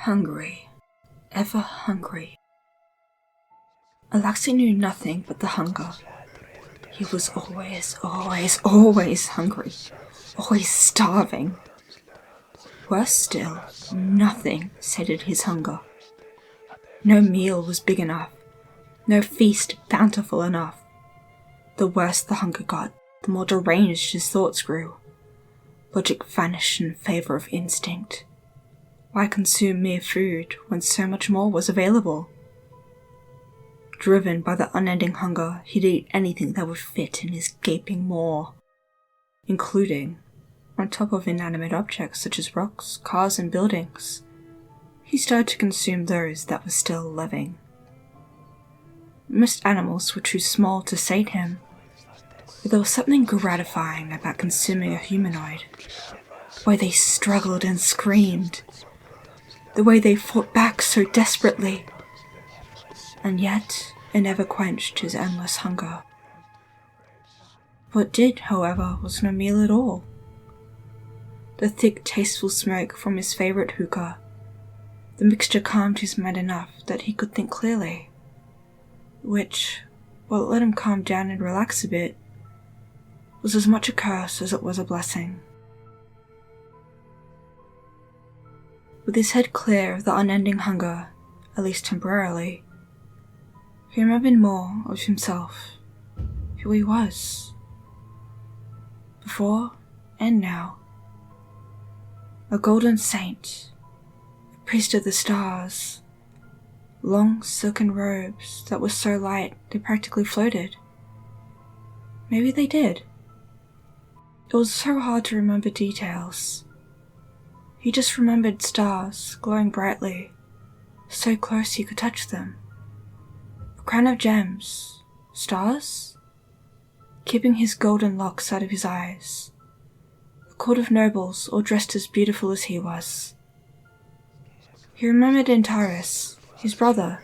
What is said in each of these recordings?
Hungry. Ever hungry. Elaxi knew nothing but the hunger. He was always hungry. Always starving. Worse still, nothing sated his hunger. No meal was big enough. No feast bountiful enough. The worse the hunger got, the more deranged his thoughts grew. Logic vanished in favour of instinct. Why consume mere food when so much more was available? Driven by the unending hunger, he'd eat anything that would fit in his gaping maw, including, on top of inanimate objects such as rocks, cars, and buildings, he started to consume those that were still living. Most animals were too small to sate him, but there was something gratifying about consuming a humanoid. The way they struggled and screamed, the way they fought back so desperately, and yet it never quenched his endless hunger. What did, however, was no meal at all. The thick, tasteful smoke from his favourite hookah, the mixture calmed his mind enough that he could think clearly, which, while it let him calm down and relax a bit, was as much a curse as it was a blessing. With his head clear of the unending hunger, at least temporarily, he remembered more of himself, who he was, before and now. A golden saint, a priest of the stars, long silken robes that were so light they practically floated. Maybe they did. It was so hard to remember details. He just remembered stars glowing brightly, so close he could touch them. A crown of gems. Stars? Keeping his golden locks out of his eyes. A court of nobles all dressed as beautiful as he was. He remembered Antares, his brother.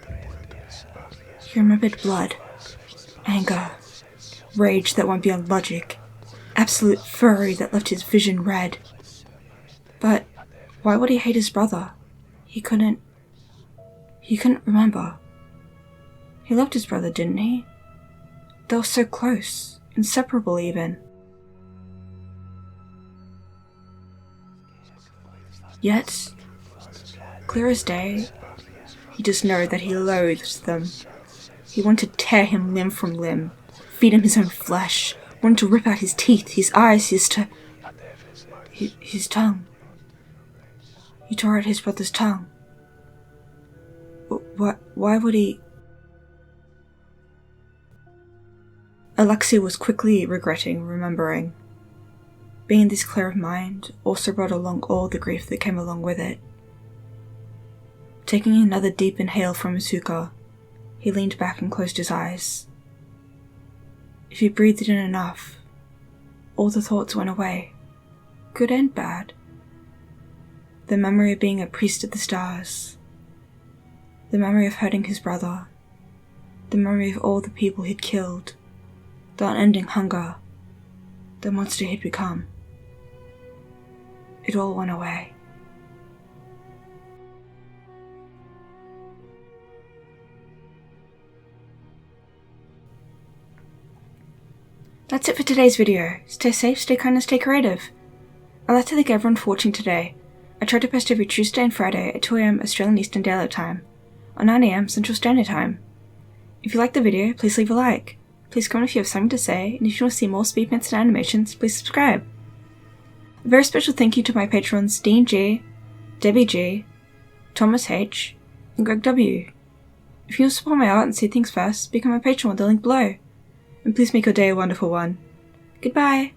He remembered blood, anger, rage that went beyond logic, absolute fury that left his vision red. But why would he hate his brother? He couldn't remember. He loved his brother, didn't he? They were so close, inseparable even. Yet, clear as day, he just knew that he loathed them. He wanted to tear him limb from limb, feed him his own flesh, wanted to rip out his teeth, his eyes, his tongue. He tore out his brother's tongue. Why would he? Elaxi was quickly regretting remembering. Being this clear of mind also brought along all the grief that came along with it. Taking another deep inhale from his hookah, he leaned back and closed his eyes. If he breathed in enough, all the thoughts went away, good and bad. The memory of being a priest of the stars, the memory of hurting his brother, the memory of all the people he'd killed, the unending hunger, the monster he'd become. It all went away. That's it for today's video. Stay safe, stay kind, and stay creative. I'd like to thank everyone for watching today. I try to post every Tuesday and Friday at 2 AM Australian Eastern Daylight Time, or 9 AM Central Standard Time. If you liked the video, please leave a like. Please comment if you have something to say, and if you want to see more speed paints and animations, please subscribe. A very special thank you to my patrons Dean G, Debbie G, Thomas H, and Greg W. If you want to support my art and see things first, become a patron with the link below. And please make your day a wonderful one. Goodbye!